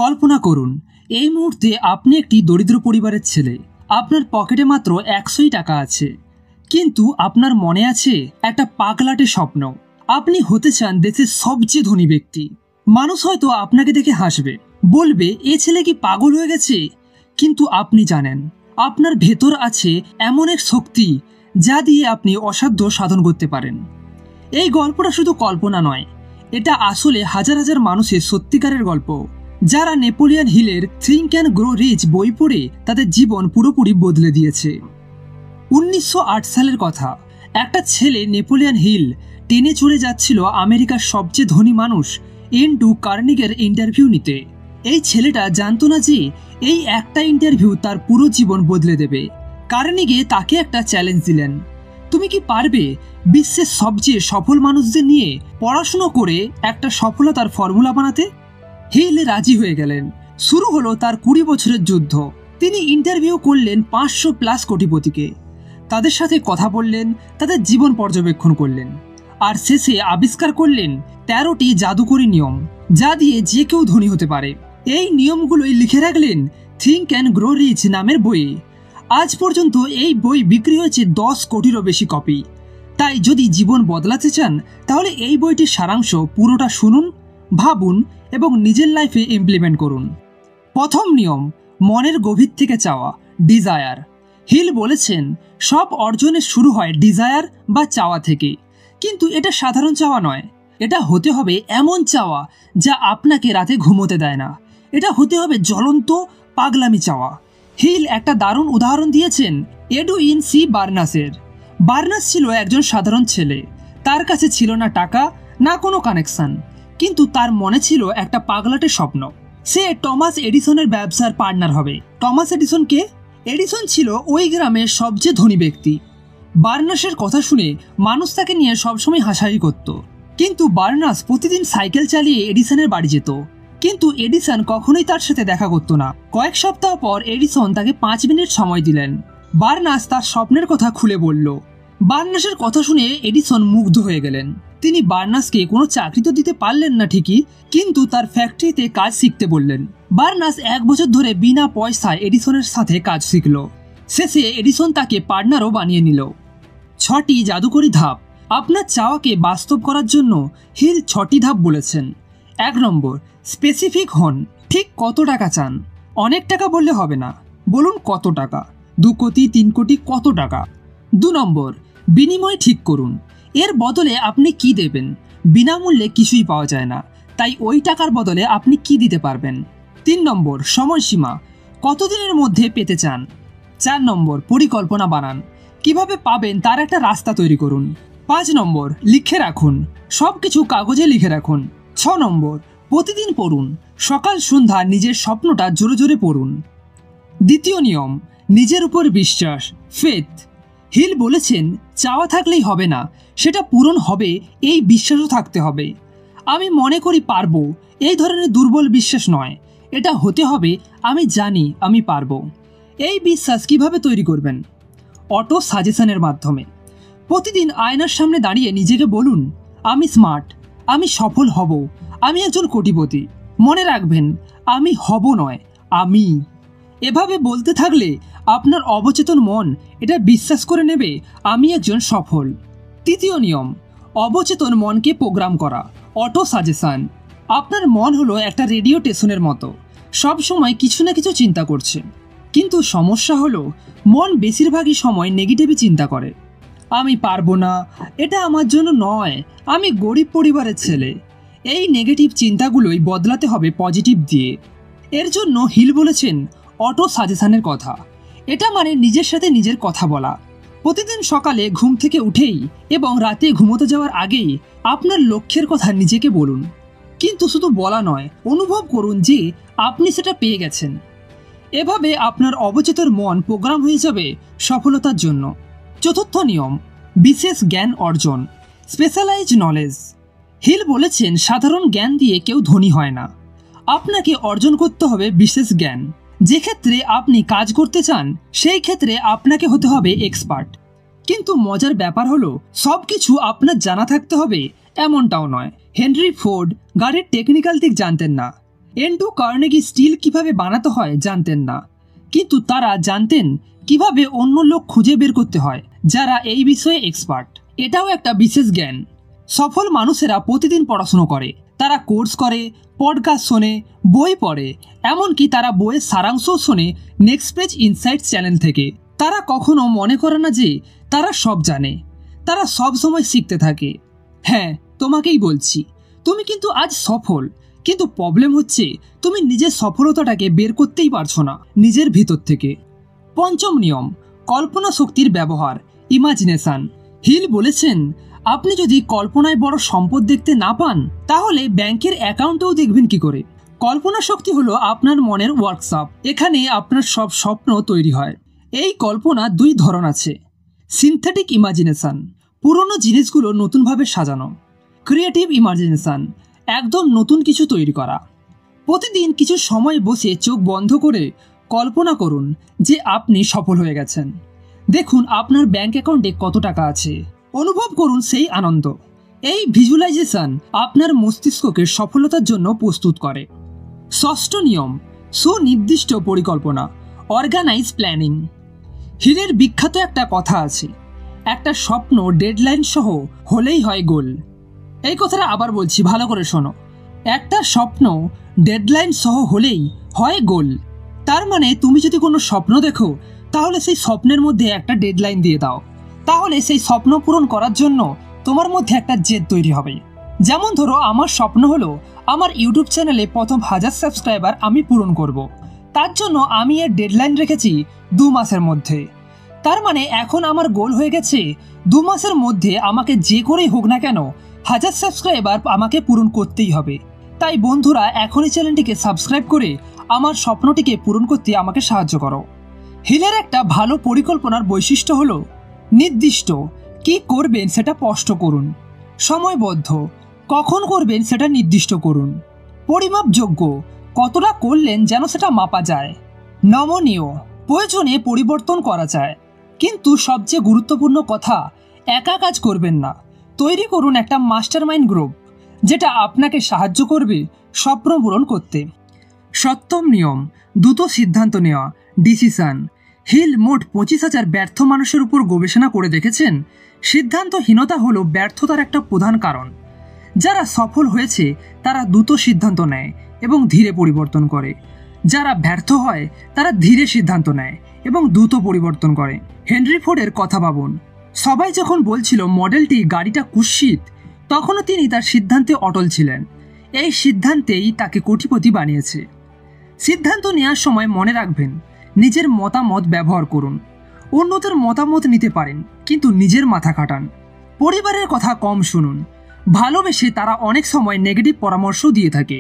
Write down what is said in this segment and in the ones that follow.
কল্পনা করুন এই মুহূর্তে আপনি একটি দরিদ্র পরিবারের ছেলে। আপনার পকেটে মাত্র 100 টাকা আছে, কিন্তু আপনার মনে আছে একটা পাগলাটে স্বপ্ন। আপনি হতে চান দেশের সবচেয়ে ধনী ব্যক্তি। মানুষ হয়তো আপনাকে দেখে হাসবে, বলবে এ ছেলে কি পাগল হয়ে গেছে। কিন্তু আপনি জানেন আপনার ভেতর আছে এমন এক শক্তি যা দিয়ে আপনি অসাধ্য সাধন করতে পারেন। এই গল্পটা শুধু কল্পনা নয়, এটা আসলে হাজার হাজার মানুষের সত্যিকারের গল্প, যারা নেপোলিয়ন হিলের থিঙ্ক অ্যান্ড গ্রো রিচ বই পড়ে তাদের জীবন পুরোপুরি বদলে দিয়েছে। 1908 সালের কথা। একটা ছেলে নেপোলিয়ন হিল টেনে চলে যাচ্ছিল আমেরিকার সবচেয়ে ধনী মানুষ এন্ড্রু কার্নিগের ইন্টারভিউ নিতে। এই ছেলেটা জানতো না যে এই একটা ইন্টারভিউ তার পুরো জীবন বদলে দেবে। কার্নিগে তাকে একটা চ্যালেঞ্জ দিলেন, তুমি কি পারবে বিশ্বের সবচেয়ে সফল মানুষদের নিয়ে পড়াশুনো করে একটা সফলতার ফর্মুলা বানাতে? হিল রাজি হয়ে গেলেন। শুরু হলো তার 20 বছরের যুদ্ধ। তিনি ইন্টারভিউ করলেন 500+ কোটিপতিকে, তাদের সাথে কথা বললেন, তাদের জীবন পর্যবেক্ষণ করলেন, আর শেষে আবিষ্কার করলেন 13টি জাদুকরী নিয়ম, যা দিয়ে যে কেউ ধনী হতে পারে। এই নিয়মগুলোই লিখে রাখলেন থিঙ্ক অ্যান্ড গ্রো রিচ নামের বইয়ে। আজ পর্যন্ত এই বই বিক্রি হয়েছে 10 কোটিরও বেশি কপি। তাই যদি জীবন বদলাতে চান তাহলে এই বইটির সারাংশ পুরোটা শুনুন, ভাবুন এবং নিজের লাইফে ইমপ্লিমেন্ট করুন। প্রথম নিয়ম, মনের গভীর থেকে চাওয়া, ডিজায়ার। হিল বলেছেন সব অর্জনের শুরু হয় ডিজায়ার বা চাওয়া থেকে, কিন্তু এটা সাধারণ চাওয়া নয়। এটা হতে হবে এমন চাওয়া যা আপনাকে রাতে ঘুমোতে দেয় না। এটা হতে হবে জ্বলন্ত পাগলামি চাওয়া। হিল একটা দারুণ উদাহরণ দিয়েছেন এডুইন সি বার্নাসের। বার্নাস ছিল একজন সাধারণ ছেলে। তার কাছে ছিল না টাকা, না কোনো কানেকশন, কিন্তু তার মনে ছিল একটা পাগলাটে স্বপ্ন। সে টমাস এডিসনের ব্যবসার পার্টনার হবে। টমাস এডিসন কে? এডিসন ছিল ওই গ্রামের সবচেয়ে ধনী ব্যক্তি। বার্নাসের কথা শুনে মানুষ তাকে নিয়ে সবসময় হাসাহাসি করত, কিন্তু বার্নাস প্রতিদিন সাইকেল চালিয়ে এডিসনের বাড়ি যেত। কিন্তু এডিসন কখনোই তার সাথে দেখা করতো না। কয়েক সপ্তাহ পর এডিসন তাকে 5 মিনিট সময় দিলেন। বার্নাস তার স্বপ্নের কথা খুলে বলল। বার্নাসের কথা শুনে এডিসন মুগ্ধ হয়ে গেলেন। তিনি বার্নাসকে কোনো চাকরি তো দিতে পারলেন না ঠিকই, কিন্তু তার ফ্যাক্টরিতে কাজ শিখতে বললেন। বার্নাস 1 বছর ধরে বিনা পয়সায় এডিসনের সাথে কাজ শিখল। শেষে এডিসন তাকে পার্টনারও বানিয়ে নিল। 6টি জাদুকরী ধাপ। আপনার চাওয়াকে বাস্তব করার জন্য হিল 6টি ধাপ বলেছেন। 1 নম্বর, স্পেসিফিক হন। ঠিক কত টাকা চান? অনেক টাকা বললে হবে না, বলুন কত টাকা। 2 কোটি, 3 কোটি, কত টাকা? 2 নম্বর, বিনিময় ঠিক করুন। এর বদলে আপনি কি দেবেন? বিনামূল্যে কিছুই পাওয়া যায় না, তাই ওই টাকার বদলে আপনি কি দিতে পারবেন? 3 নম্বর, সময়সীমা। কতদিনের মধ্যে পেতে চান? 4 নম্বর, পরিকল্পনা বানান। কিভাবে পাবেন তার একটা রাস্তা তৈরি করুন। 5 নম্বর, লিখে রাখুন। সব কিছু কাগজে লিখে রাখুন। 6 নম্বর, প্রতিদিন পড়ুন। সকাল সন্ধ্যা নিজের স্বপ্নটা জোরে জোরে পড়ুন। দ্বিতীয় নিয়ম, নিজের উপর বিশ্বাস, ফেথ। হিল বলেছেন চাওয়া থাকলেই হবে না, সেটা পূরণ হবে এই বিশ্বাসও থাকতে হবে। আমি মনে করি পারবো, এই ধরনের দুর্বল বিশ্বাস নয়। এটা হতে হবে আমি জানি আমি পারবো। এই বিশ্বাস কিভাবে তৈরি করবেন? অটো সাজেশনের মাধ্যমে। প্রতিদিন আয়নার সামনে দাঁড়িয়ে নিজেকে বলুন, আমি স্মার্ট, আমি সফল হব, আমি একজন কোটিপতি। মনে রাখবেন, আমি হব নয়, আমি। এভাবে বলতে থাকলে আপনার অবচেতন মন এটা বিশ্বাস করে নেবে আমি একজন সফল। তৃতীয় নিয়ম, অবচেতন মনকে প্রোগ্রাম করা, অটো সাজেশন। আপনার মন হলো একটা রেডিও স্টেশনের মতো, সব সময় কিছু না কিছু চিন্তা করছে। কিন্তু সমস্যা হলো মন বেশিরভাগই সময় নেগেটিভই চিন্তা করে। আমি পারবো না, এটা আমার জন্য নয়, আমি গরিব পরিবারের ছেলে। এই নেগেটিভ চিন্তাগুলোই বদলাতে হবে পজিটিভ দিয়ে। এর জন্য হিল বলেছেন অটো সাজেশনের কথা। এটা মানে নিজের সাথে নিজের কথা বলা। প্রতিদিন সকালে ঘুম থেকে উঠেই এবং রাতে ঘুমোতে যাওয়ার আগেই আপনার লক্ষ্যের কথা নিজেকে বলুন। কিন্তু শুধু বলা নয়, অনুভব করুন যে আপনি সেটা পেয়ে গেছেন। এভাবে আপনার অবচেতন মন প্রোগ্রাম হয়ে যাবে সফলতার জন্য। চতুর্থ নিয়ম, বিশেষ জ্ঞান অর্জন, স্পেশালাইজড নলেজ। হিল বলেছেন সাধারণ জ্ঞান দিয়ে কেউ ধনী হয় না। আপনাকে অর্জন করতে হবে বিশেষ জ্ঞান। যে ক্ষেত্রে আপনি কাজ করতে চান সেই ক্ষেত্রে আপনাকে হতে হবে এক্সপার্ট। কিন্তু মজার ব্যাপার হলো সব কিছু আপনার জানা থাকতে হবে এমনটাও নয়। হেনরি ফোর্ড গাড়ির টেকনিক্যাল দিক জানতেন না, অ্যান্ড্রু কার্নেগি স্টিল কিভাবে বানাতে হয় জানতেন না, কিন্তু তারা জানতেন কিভাবে অন্য লোক খুঁজে বের করতে হয় যারা এই বিষয়ে এক্সপার্ট। এটাও একটা বিশেষ জ্ঞান। সফল মানুষেরা প্রতিদিন পড়াশুনো করে, তারা কোর্স করে, পডকাস্ট শোনে, বই পড়ে, এমনকি তারা বইয়ের সারাংশও শোনে নেক্সট পেজ ইনসাইটস চ্যানেল থেকে। তারা কখনো মনে করে না যে তারা সব জানে, তারা সব সময় শিখতে থাকে। হ্যাঁ, তোমাকেই বলছি, তুমি কিন্তু আজ সফল, কিন্তু প্রবলেম হচ্ছে তুমি নিজের সফলতাটাকে বের করতেই পারছো না নিজের ভিতর থেকে। পঞ্চম নিয়ম, কল্পনা শক্তির ব্যবহার, ইমাজিনেশন। হিল বলেছেন, আপনি যদি কল্পনায় বড় সম্পদ দেখতে না পান তাহলে ব্যাংকের অ্যাকাউন্টেও দেখবেন কি করে। কল্পনা শক্তি হলো আপনার মনের ওয়ার্কশপ, এখানে আপনার সব স্বপ্ন তৈরি হয়। এই কল্পনা দুই ধরন আছে, সিনথেটিক ইমাজিনেশন, পুরনো জিনিসগুলো নতুনভাবে সাজানো, ক্রিয়েটিভ ইমাজিনেশন, একদম নতুন কিছু তৈরি করা। প্রতিদিন কিছু সময় বসে চোখ বন্ধ করে কল্পনা করুন যে আপনি সফল হয়ে গেছেন। দেখুন আপনার ব্যাংক অ্যাকাউন্টে কত টাকা আছে, অনুভব করুন সেই আনন্দ। এই ভিজুয়ালাইজেশন আপনার মস্তিষ্ককে সফলতার জন্য প্রস্তুত করে। ষষ্ঠ নিয়ম, সুনির্দিষ্ট পরিকল্পনা, অর্গানাইজ প্ল্যানিং। হিলের বিখ্যাত একটা কথা আছে, একটা স্বপ্ন ডেডলাইন সহ হলেই হয় গোল। এই কথাটা আবার বলছি, ভালো করে শোনো। একটা স্বপ্ন ডেডলাইন সহ হলেই হয় গোল। তার মানে তুমি যদি কোনো স্বপ্ন দেখো তাহলে সেই স্বপ্নের মধ্যে একটা ডেডলাইন দিয়ে দাও, তাহলে সেই স্বপ্ন পূরণ করার জন্য তোমার মধ্যে একটা জেদ তৈরি হবে। যেমন ধরো, আমার স্বপ্ন হলো আমার ইউটিউব চ্যানেলে প্রথম 1000 সাবস্ক্রাইবার আমি পূরণ করব। তার জন্য আমি এর ডেডলাইন রেখেছি 2 মাসের মধ্যে। তার মানে এখন আমার গোল হয়ে গেছে 2 মাসের মধ্যে আমাকে যে করেই হোক না কেন 1000 সাবস্ক্রাইবার আমাকে পূরণ করতেই হবে। তাই বন্ধুরা, এখনই চ্যানেলটিকে সাবস্ক্রাইব করে আমার স্বপ্নটিকে পূরণ করতে আমাকে সাহায্য করো। হিলের একটা ভালো পরিকল্পনার বৈশিষ্ট্য হলো নির্দিষ্ট, কি করবেন সেটা স্পষ্ট করুন, সময়বদ্ধ, কখন করবেন সেটা নির্দিষ্ট করুন, পরিমাপযোগ্য, কতটা করলেন যেন সেটা মাপা যায়, নমনীয়, প্রয়োজনে পরিবর্তন করা যায়। কিন্তু সবচেয়ে গুরুত্বপূর্ণ কথা, একা কাজ করবেন না, তৈরি করুন একটা মাস্টারমাইন্ড গ্রুপ যেটা আপনাকে সাহায্য করবে স্বপ্ন পূরণ করতে। সপ্তম নিয়ম, দ্রুত সিদ্ধান্ত নেওয়া, ডিসিশন। হিল মোট 25,000 ব্যর্থ মানুষের উপর গবেষণা করে দেখেছেন সিদ্ধান্তহীনতা হলো ব্যর্থতার একটা প্রধান কারণ। যারা সফল হয়েছে তারা দ্রুত সিদ্ধান্ত নেয় এবং ধীরে পরিবর্তন করে, যারা ব্যর্থ হয় তারা ধীরে সিদ্ধান্ত নেয় এবং দ্রুত পরিবর্তন করে। হেনরি ফোর্ডের কথা ভাবুন, সবাই যখন বলছিল মডেলটি গাড়িটা কুৎসিত, তখনও তিনি তার সিদ্ধান্তে অটল ছিলেন। এই সিদ্ধান্তেই তাকে কোটিপতি বানিয়েছে। সিদ্ধান্ত নেওয়ার সময় মনে রাখবেন, নিজের মতামত ব্যবহার করুন। অন্যদের মতামত নিতে পারেন, কিন্তু নিজের মাথা খাটান। পরিবারের কথা কম শুনুন, ভালোবেসে তারা অনেক সময় নেগেটিভ পরামর্শ দিয়ে থাকে।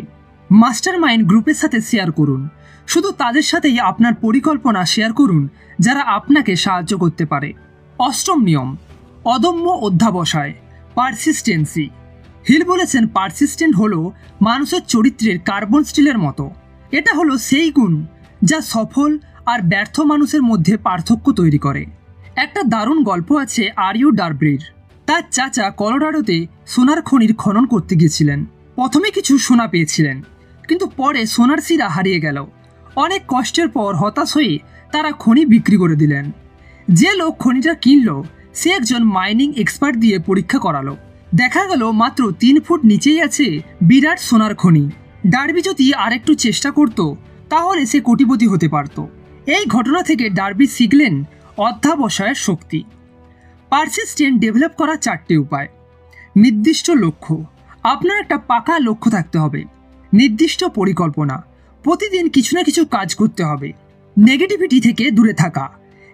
মাস্টারমাইন্ড গ্রুপের সাথে শেয়ার করুন, শুধু তাদের সাথেই আপনার পরিকল্পনা শেয়ার করুন যারা আপনাকে সাহায্য করতে পারে। অষ্টম নিয়ম, অদম্য অধ্যাবসায়, পারসিস্টেন্সি। হিল বলেছেন, পারসিস্টেন্ট হলো মানুষের চরিত্রের কার্বন স্টিলের মতো। এটা হলো সেই গুণ যা সফল আর ব্যর্থ মানুষের মধ্যে পার্থক্য তৈরি করে। একটা দারুণ গল্প আছে আরিউ ডারব্রির। তার চাচা কলোরাডোতে সোনার খনির খনন করতে গিয়েছিলেন। প্রথমে কিছু সোনা পেয়েছিলেন, কিন্তু পরে সোনার শিরা হারিয়ে গেল। অনেক কষ্টের পর হতাশ হয়ে তারা খনি বিক্রি করে দিলেন। যে লোক খনিটা কিনল সে একজন মাইনিং এক্সপার্ট দিয়ে পরীক্ষা করালো। দেখা গেল মাত্র 3 ফুট নিচেই আছে বিরাট সোনার খনি। ডার্বি যদি আরেকটু চেষ্টা করত তাহলে সে কোটিপতি হতে পারত। এই ঘটনা থেকে ডার্বি শিখলেন অধ্যাবসায়ের শক্তি। পারসিস্টেন্ট ডেভেলপ করা 4টে উপায়। নির্দিষ্ট লক্ষ্য, আপনার একটা পাকা লক্ষ্য থাকতে হবে। নির্দিষ্ট পরিকল্পনা, প্রতিদিন কিছু না কিছু কাজ করতে হবে। নেগেটিভিটি থেকে দূরে থাকা,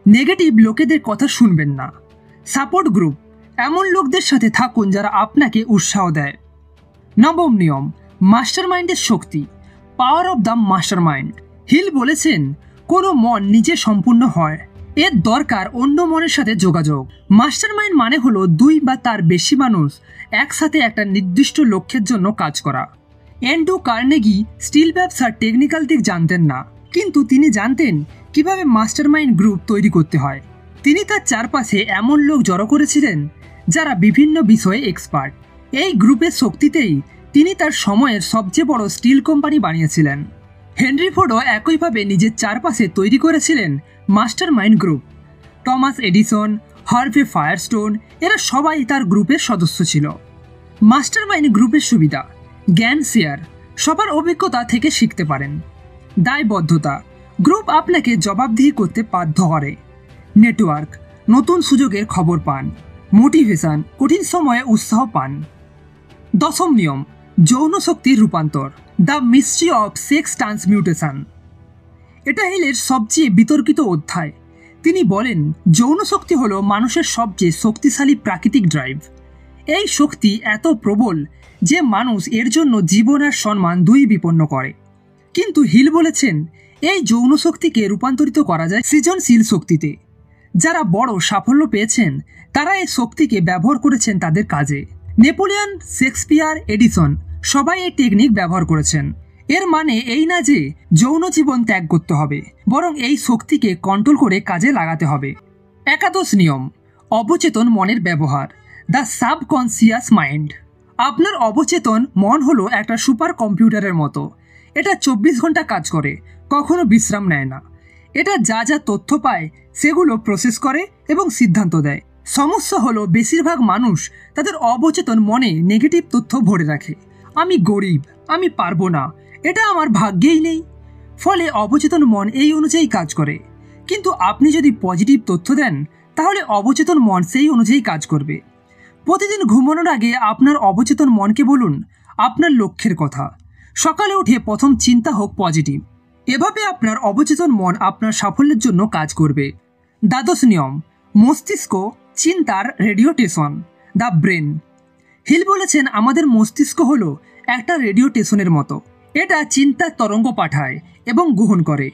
নেগেটিভ লোকেদের কথা শুনবেন না। সাপোর্ট গ্রুপ, এমন লোকদের সাথে থাকুন যারা আপনাকে উৎসাহ দেয়। নবম নিয়ম, মাস্টারমাইন্ডের শক্তি, power of the mastermind. Hill বলেছেন, কোনো মন নিজে সম্পূর্ণ হয়, এর দরকার অন্য মনের সাথে যোগাযোগ। মাস্টারমাইন্ড মানে হলো 2 বা তার বেশি মানুষ একসাথে একটা নির্দিষ্ট লক্ষ্যের জন্য কাজ করা। অ্যান্ড্রু কার্নেগি স্টিল ব্যবসার টেকনিক্যাল দিক জানতেন না, কিন্তু তিনি জানতেন কিভাবে মাস্টারমাইন্ড গ্রুপ তৈরি করতে হয়। তিনি তার চারপাশে এমন লোক জড়ো করেছিলেন যারা বিভিন্ন বিষয়ে এক্সপার্ট। এই গ্রুপের শক্তিতেই তিনি তার সময়ের সবচেয়ে বড় স্টিল কোম্পানি বানিয়েছিলেন। হেনরি ফোর্ডও একইভাবে নিজের চারপাশে তৈরি করেছিলেন mastermind group. Thomas Edison, Harvey Firestone এরা সবাই তার গ্রুপের সদস্য ছিল। মাস্টার মাইন্ড গ্রুপের সুবিধা: জ্ঞান শেয়ার, সবার অভিজ্ঞতা থেকে শিখতে পারেন। দায়বদ্ধতা: গ্রুপ আপনাকে জবাবদিহি করতে বাধ্য করে। নেটওয়ার্ক: নতুন সুযোগের খবর পান। মোটিভেশন: কঠিন সময়ে উৎসাহ পান। দশম নিয়ম: যৌন শক্তির রূপান্তর, দ্য মিস্ট্রি অফ সেক্স ট্রান্সমিউটেশন। এটা হিলের সবচেয়ে বিতর্কিত অধ্যায়। তিনি বলেন, যৌন শক্তি হলো মানুষের সবচেয়ে শক্তিশালী প্রাকৃতিক ড্রাইভ। এই শক্তি এত প্রবল যে মানুষ এর জন্য জীবন আর সম্মান দুই বিপন্ন করে। কিন্তু হিল বলেছেন, এই যৌন শক্তিকে রূপান্তরিত করা যায় সৃজনশীল শক্তিতে। যারা বড় সাফল্য পেয়েছেন তারা এই শক্তিকে ব্যবহার করেছেন তাদের কাজে। নেপোলিয়ন, শেক্সপিয়ার, এডিসন সবাই এই টেকনিক ব্যবহার করেছেন। এর মানে এই না যে যৌন জীবন ত্যাগ করতে হবে, বরং এই শক্তিকে কন্ট্রোল করে কাজে লাগাতে হবে। একাদশ নিয়ম: অবচেতন মনের ব্যবহার, দ্য সাবকনসিয়াস মাইন্ড। আপনার অবচেতন মন হলো একটা সুপার কম্পিউটারের মতো। এটা 24 ঘন্টা কাজ করে, কখনো বিশ্রাম নেয় না। এটা যা যা তথ্য পায় সেগুলো প্রসেস করে এবং সিদ্ধান্ত দেয়। সমস্যা হলো বেশিরভাগ মানুষ তাদের অবচেতন মনে নেগেটিভ তথ্য ভরে রাখে। আমি গরিব, আমি পারবো না, এটা আমার ভাগ্যেই নেই। ফলে অবচেতন মন এই অনুযায়ী কাজ করে। কিন্তু আপনি যদি পজিটিভ তথ্য দেন তাহলে অবচেতন মন সেই অনুযায়ী কাজ করবে। প্রতিদিন ঘুমানোর আগে আপনার অবচেতন মনকে বলুন আপনার লক্ষ্যের কথা। সকালে উঠে প্রথম চিন্তা হোক পজিটিভ। এভাবে আপনার অবচেতন মন আপনার সাফল্যের জন্য কাজ করবে। দ্বাদশ নিয়ম: মস্তিষ্ক চিন্তার radio station, the brain. Hill বলেছেন, আমাদের মস্তিষ্ক হলো একটা রেডিও স্টেশনের মতো। এটা চিন্তার তরঙ্গ পাঠায় এবং গ্রহণ করে।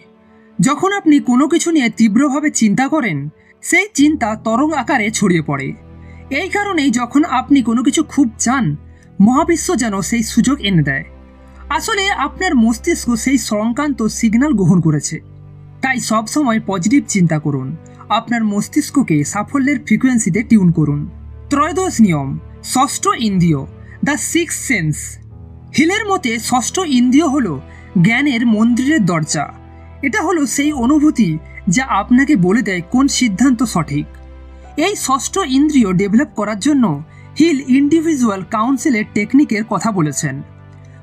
যখন আপনি কোনো কিছু নিয়ে তীব্রভাবে চিন্তা করেন সেই চিন্তা তরঙ্গ আকারে ছড়িয়ে পড়ে। এই কারণেই যখন আপনি কোনো কিছু খুব চান, মহাবিশ্ব যেন সেই সুযোগ এনে দেয়। আসলে আপনার মস্তিষ্ক সেই সংক্রান্ত সিগন্যাল গ্রহণ করেছে। তাই সবসময় পজিটিভ চিন্তা করুন। আপনার মস্তিষ্ককে সাফল্যের ফ্রিকোয়েন্সিতে টিউন করুন। ত্রয়োদশ নিয়ম: ষষ্ঠ ইন্দ্রিয়, দ্য সিক্স সেন্স। হিলের মতে ষষ্ঠ ইন্দ্রিয় হলো জ্ঞানের মন্দিরের দরজা। এটা হলো সেই অনুভূতি যা আপনাকে বলে দেয় কোন সিদ্ধান্ত সঠিক। এই ষষ্ঠ ইন্দ্রিয় ডেভেলপ করার জন্য হিল ইন্ডিভিজুয়াল কাউন্সিলের টেকনিকের কথা বলেছেন।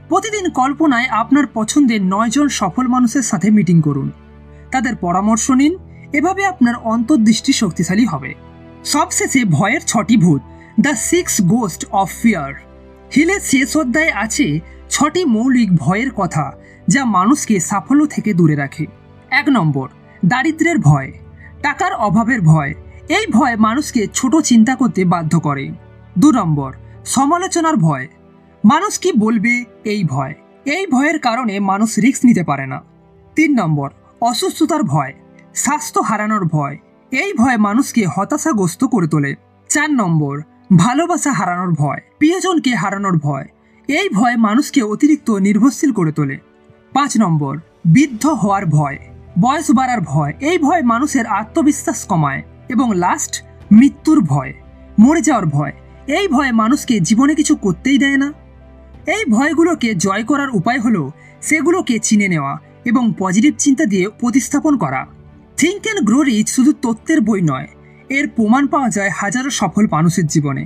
প্রতিদিন কল্পনায় আপনার পছন্দের 9 জন সফল মানুষের সাথে মিটিং করুন, তাদের পরামর্শ নিন। এভাবে আপনার অন্তর্দৃষ্টি শক্তিশালী হবে। সবশেষে ভয়ের 6টি ভূত, দ্য 6 গোস্ট অফ ফিয়ার। হিলের শেষ অধ্যায়ে আছে 6টি মৌলিক ভয়ের কথা যা মানুষকে সাফল্য থেকে দূরে রাখে। 1 নম্বর: দারিদ্র্যের ভয়, টাকার অভাবের ভয়। এই ভয় মানুষকে ছোট চিন্তা করতে বাধ্য করে। 2 নম্বর: সমালোচনার ভয়, মানুষ কি বলবে এই ভয়। এই ভয়ের কারণে মানুষ রিস্ক নিতে পারে না। 3 নম্বর: অসুস্থতার ভয়, স্বাস্থ্য হারানোর ভয়। এই ভয় মানুষকে হতাশাগ্রস্ত করে তোলে। 4 নম্বর: ভালোবাসা হারানোর ভয়, প্রিয়জনকে হারানোর ভয়। এই ভয় মানুষকে অতিরিক্ত নির্ভরশীল করে তোলে। 5 নম্বর: বৃদ্ধ হওয়ার ভয়, বয়স বাড়ার ভয়। এই ভয় মানুষের আত্মবিশ্বাস কমায়। এবং লাস্ট, মৃত্যুর ভয়, মরে যাওয়ার ভয়। এই ভয় মানুষকে জীবনে কিছু করতেই দেয় না। এই ভয়গুলোকে জয় করার উপায় হলো সেগুলোকে চিনে নেওয়া এবং পজিটিভ চিন্তা দিয়ে প্রতিস্থাপন করা। থিঙ্ক অ্যান্ড গ্রো রিচ শুধু তত্ত্বের বই নয়, এর প্রমাণ পাওয়া যায় হাজারো সফল মানুষের জীবনে।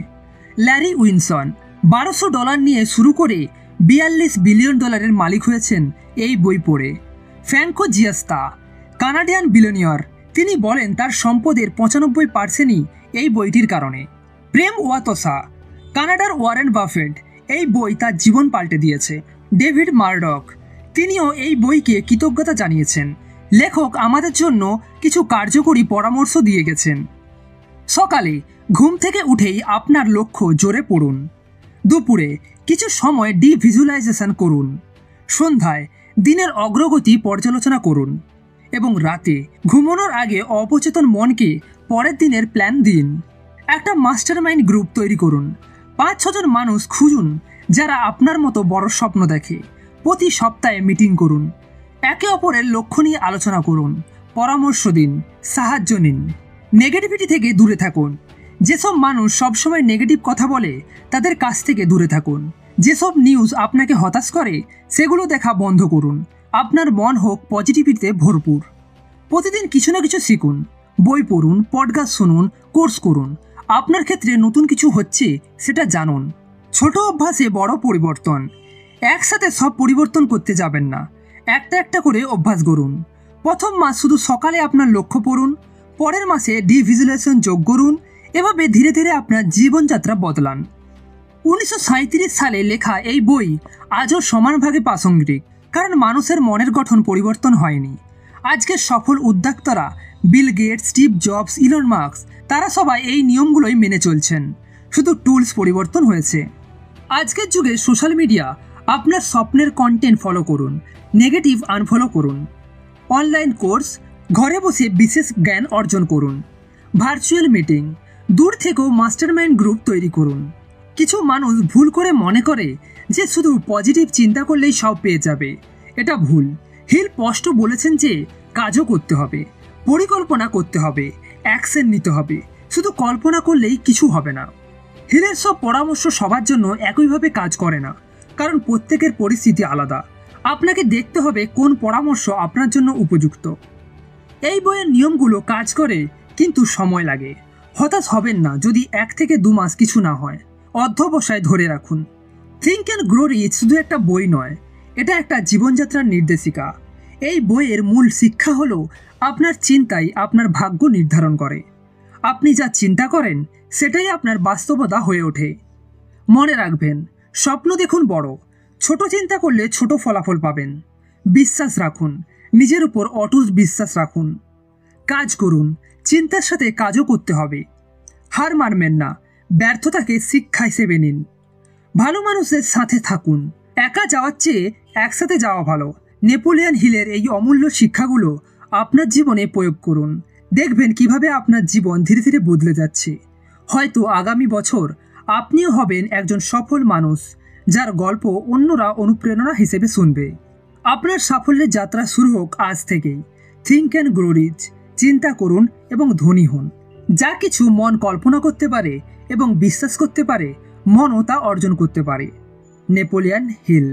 ল্যারি উইনসন $1200 নিয়ে শুরু করে $42 বিলিয়ন মালিক হয়েছেন এই বই পড়ে। ফ্র্যাঙ্কো জিয়াস্তা কানাডিয়ান বিলিয়নিয়ার, তিনি বলেন তার সম্পদের 95%ই এই বইটির কারণে। প্রেম ওয়াতসা কানাডার ওয়ারেন বাফেট, এই বই তার জীবন পাল্টে দিয়েছে। ডেভিড মারডক, তিনিও এই বইকে কৃতজ্ঞতা জানিয়েছেন। লেখক আমাদের জন্য কিছু কার্যকরী পরামর্শ দিয়ে গেছেন। সকালে ঘুম থেকে উঠেই আপনার লক্ষ্য জোরে পড়ুন। দুপুরে কিছু সময় ভিজুয়ালাইজেশন করুন। সন্ধ্যায় দিনের অগ্রগতি পর্যালোচনা করুন। এবং রাতে ঘুমানোর আগে অবচেতন মনকে পরের দিনের প্ল্যান দিন। একটা মাস্টারমাইন্ড গ্রুপ তৈরি করুন। 5-6 জন মানুষ খুঁজুন যারা আপনার মতো বড় স্বপ্ন দেখে। প্রতি সপ্তাহে মিটিং করুন। একে অপরের লক্ষ্য নিয়ে আলোচনা করুন, পরামর্শ দিন, সাহায্য নিন। নেগেটিভিটি থেকে দূরে থাকুন। যেসব মানুষ সবসময় নেগেটিভ কথা বলে তাদের কাছ থেকে দূরে থাকুন। যেসব নিউজ আপনাকে হতাশ করে সেগুলো দেখা বন্ধ করুন। আপনার মন হোক পজিটিভিটিতে ভরপুর। প্রতিদিন কিছু না কিছু শিখুন, বই পড়ুন, পডকাস্ট শুনুন, কোর্স করুন। আপনার ক্ষেত্রে নতুন কিছু হচ্ছে সেটা জানুন। ছোট অভ্যাসে বড় পরিবর্তন। একসাথে সব পরিবর্তন করতে যাবেন না, একটা একটা করে অভ্যাস গড়ুন। প্রথম মাস শুধু সকালে আপনার লক্ষ্য পড়ুন, পরের মাসে ডিভিজুয়ালাইজেশন যোগ করুন। এভাবে ধীরে ধীরে আপনার জীবনযাত্রা বদলান। 1937 সালে লেখা এই বই আজও সমানভাবে প্রাসঙ্গিক, কারণ মানুষের মনের গঠন পরিবর্তন হয়নি। আজকের সফল উদ্যোক্তারা Bill Gates, Steve Jobs, Elon Musk, তারা সবাই এই নিয়মগুলোই মেনে চলছেন, শুধু টুলস পরিবর্তন হয়েছে। আজকের যুগে সোশ্যাল মিডিয়া, আপনার স্বপ্নের কন্টেন্ট ফলো করুন, নেগেটিভ আনফলো করুন। অনলাইন কোর্স, ঘরে বসে বিশেষ জ্ঞান অর্জন করুন। ভার্চুয়াল মিটিং, দূর থেকেও মাস্টারমাইন্ড গ্রুপ তৈরি করুন। কিছু মানুষ ভুল করে মনে করে যে শুধু পজিটিভ চিন্তা করলেই সব পেয়ে যাবে। এটা ভুল। হিল স্পষ্ট বলেছেন যে কাজও করতে হবে, পরিকল্পনা করতে হবে, অ্যাকশন নিতে হবে। শুধু কল্পনা করলেই কিছু হবে না। হিলের সব পরামর্শ সবার জন্য একইভাবে কাজ করে না, কারণ প্রত্যেকের পরিস্থিতি আলাদা। আপনাকে দেখতে হবে কোন পরামর্শ আপনার জন্য উপযুক্ত। এই বইয়ের নিয়মগুলো কাজ করে, কিন্তু সময় লাগে। হতাশ হবেন না যদি 1 থেকে 2 মাস কিছু না হয়। অধ্যবসায় ধরে রাখুন। থিঙ্ক অ্যান্ড গ্রো রিচ শুধু একটা বই নয়, এটা একটা জীবনযাত্রার নির্দেশিকা। এই বইয়ের মূল শিক্ষা হলো আপনার চিন্তাই আপনার ভাগ্য নির্ধারণ করে। আপনি যা চিন্তা করেন সেটাই আপনার বাস্তবতা হয়ে ওঠে। মনে রাখবেন, স্বপ্ন দেখুন বড়, ছোট চিন্তা করলে ছোট ফলাফল পাবেন। বিশ্বাস রাখুন, নিজের উপর অটুট বিশ্বাস রাখুন। কাজ করুন, চিন্তার সাথে কাজও করতে হবে। হার মানবেন না, ব্যর্থতাকে শিক্ষা হিসেবে নিন। ভালো মানুষের সাথে থাকুন, একা যাওয়ার চেয়ে একসাথে যাওয়া ভালো। নেপোলিয়ন হিলের এই অমূল্য শিক্ষাগুলো আপনার জীবনে প্রয়োগ করুন। দেখবেন কিভাবে আপনার জীবন ধীরে ধীরে বদলে যাচ্ছে। হয়তো আগামী বছর আপনিও হবেন একজন সফল মানুষ, যার গল্প অন্যরা অনুপ্রেরণা হিসেবে শুনবে। আপনার সাফল্যের যাত্রা শুরু হোক আজ থেকেই। থিঙ্ক অ্যান্ড গ্রো রিচ, চিন্তা করুন এবং ধনী হন। যা কিছু মন কল্পনা করতে পারে এবং বিশ্বাস করতে পারে, মনও তা অর্জন করতে পারে। Napoleon hill.